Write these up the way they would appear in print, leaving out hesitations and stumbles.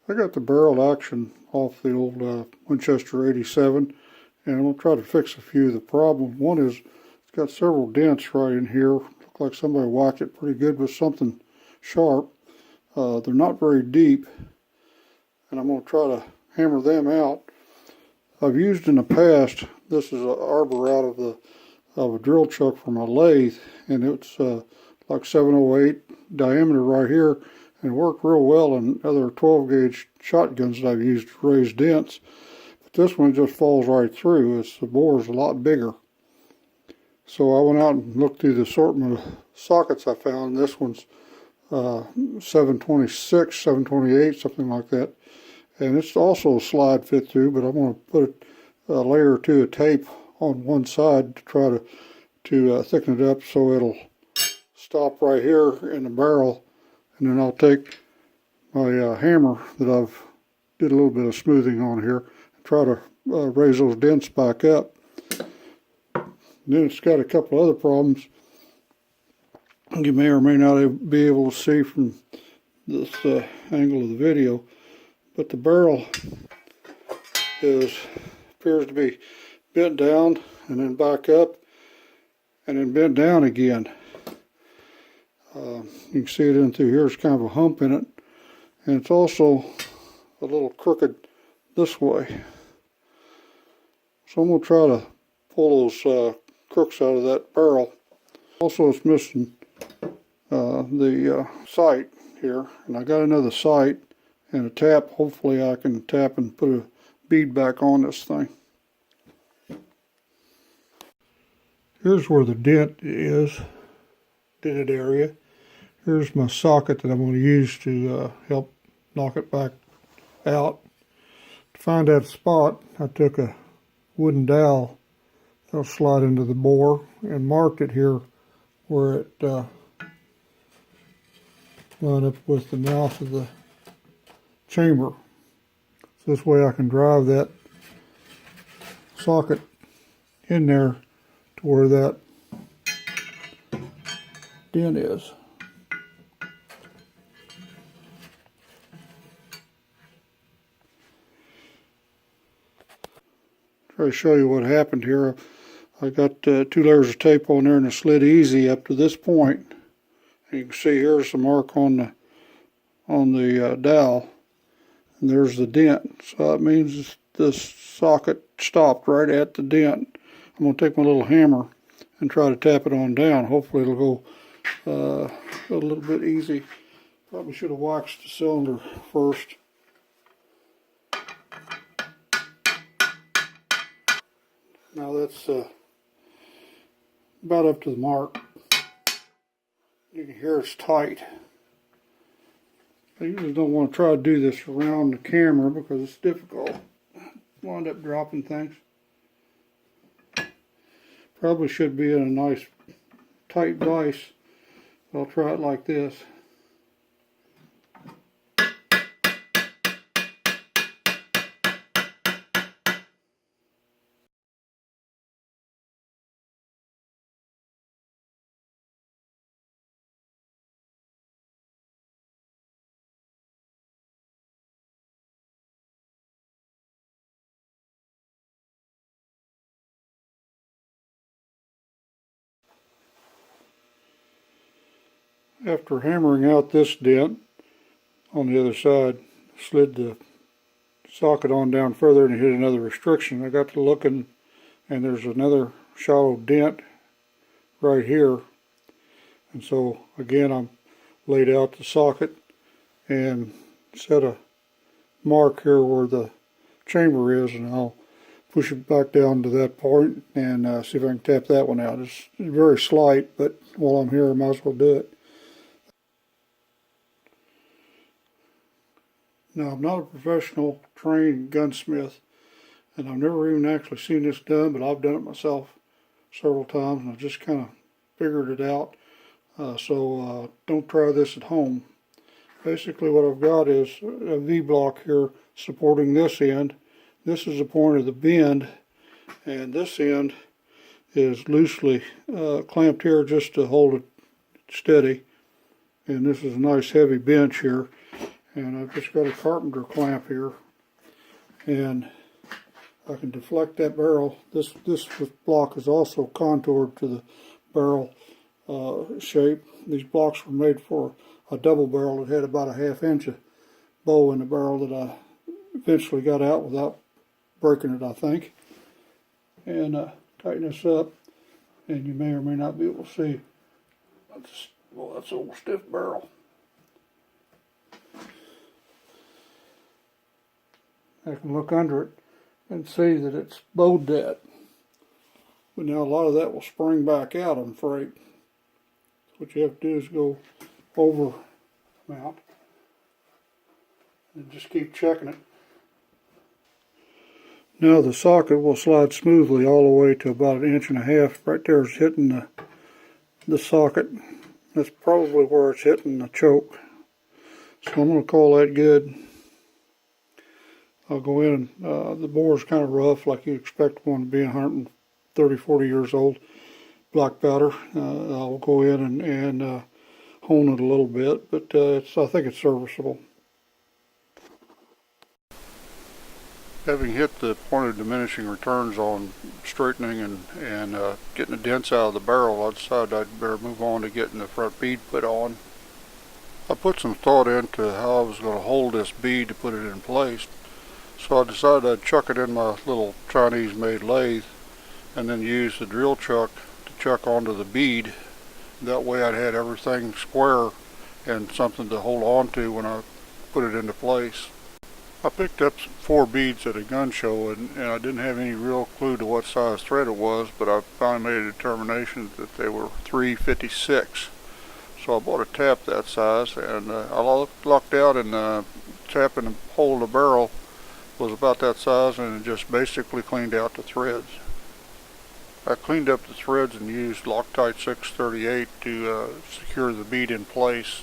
I got the barrel action off the old Winchester 87, and I'm going to try to fix a few of the problems. One is it's got several dents right in here. Look like somebody whacked it pretty good with something sharp. They're not very deep, and I'm going to try to hammer them out. I've used in the past, this is an arbor out of a drill chuck for my lathe, and it's like 708 diameter right here, and it worked real well in other 12 gauge shotguns that I've used to raise dents. But this one just falls right through. The bore is a lot bigger. So I went out and looked through the assortment of sockets I found. This one's 726, 728, something like that. And it's also a slide fit through, but I'm going to put a layer or two of tape on one side to try to thicken it up so it'll stop right here in the barrel. And then I'll take my hammer that I've did a little bit of smoothing on here and try to raise those dents back up. And then it's got a couple other problems you may or may not be able to see from this angle of the video. But the barrel appears to be bent down and then back up and then bent down again. You can see it in through here. There's kind of a hump in it, and it's also a little crooked this way. So I'm going to try to pull those crooks out of that barrel. Also, it's missing the sight here, and I got another sight and a tap. Hopefully I can tap and put a bead back on this thing. Here's where the dent is, dented area. Here's my socket that I'm going to use to help knock it back out. To find that spot, I took a wooden dowel that'll slide into the bore and marked it here where it lined up with the mouth of the chamber. So this way I can drive that socket in there to where that dent is. Try to show you what happened here. I got 2 layers of tape on there and it slid easy up to this point. And you can see here's the mark on the dowel, and there's the dent. So that means this socket stopped right at the dent. I'm going to take my little hammer and try to tap it on down. Hopefully it'll go a little bit easy. Probably should have waxed the cylinder first. Now that's about up to the mark. You can hear it's tight. I usually don't want to try to do this around the camera because it's difficult. Wind up dropping things. Probably should be in a nice tight vise. I'll try it like this. After hammering out this dent on the other side, slid the socket on down further and hit another restriction. I got to looking, and there's another shallow dent right here. And so again, I laid out the socket and set a mark here where the chamber is, and I'll push it back down to that point and see if I can tap that one out. It's very slight, but while I'm here I might as well do it. Now, I'm not a professional trained gunsmith, and I've never even actually seen this done, but I've done it myself several times, and I just kind of figured it out. So don't try this at home. Basically what I've got is a V-block here supporting this end. This is the point of the bend, and this end is loosely clamped here just to hold it steady. And this is a nice heavy bench here. And I've just got a carpenter clamp here, and I can deflect that barrel. This block is also contoured to the barrel shape. These blocks were made for a double barrel that had about a 1/2 inch of bow in the barrel that I eventually got out without breaking it, I think. And tighten this up, and you may or may not be able to see. That's an old stiff barrel. I can look under it and see that it's bowed that. But now a lot of that will spring back out, I'm afraid. What you have to do is go over mount and just keep checking it. Now the socket will slide smoothly all the way to about 1.5 inches. Right there is hitting the socket. That's probably where it's hitting the choke. So I'm going to call that good. I'll go in. The bore is kind of rough, like you'd expect one to be 130, 40 years old. Black powder. I'll go in and hone it a little bit, but I think it's serviceable. Having hit the point of diminishing returns on straightening and getting the dents out of the barrel, I decided I'd better move on to getting the front bead put on. I put some thought into how I was going to hold this bead to put it in place. So I decided I'd chuck it in my little Chinese-made lathe and then use the drill chuck to chuck onto the bead. That way I'd had everything square and something to hold on to when I put it into place. I picked up 4 beads at a gun show and I didn't have any real clue to what size thread it was, but I finally made a determination that they were 356. So I bought a tap that size, and I lucked out, and tapping the hole of the barrel was about that size, and it just basically cleaned out the threads. I cleaned up the threads and used Loctite 638 to secure the bead in place.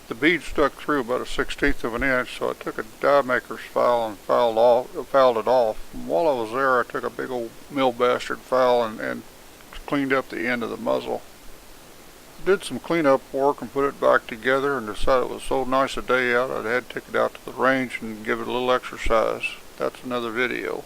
The bead stuck through about 1/16 of an inch, so I took a die maker's file and filed it off. And while I was there, I took a big old mill bastard file and cleaned up the end of the muzzle. Did some cleanup work and put it back together, and decided it was so nice a day out I had to take it out to the range and give it a little exercise. That's another video.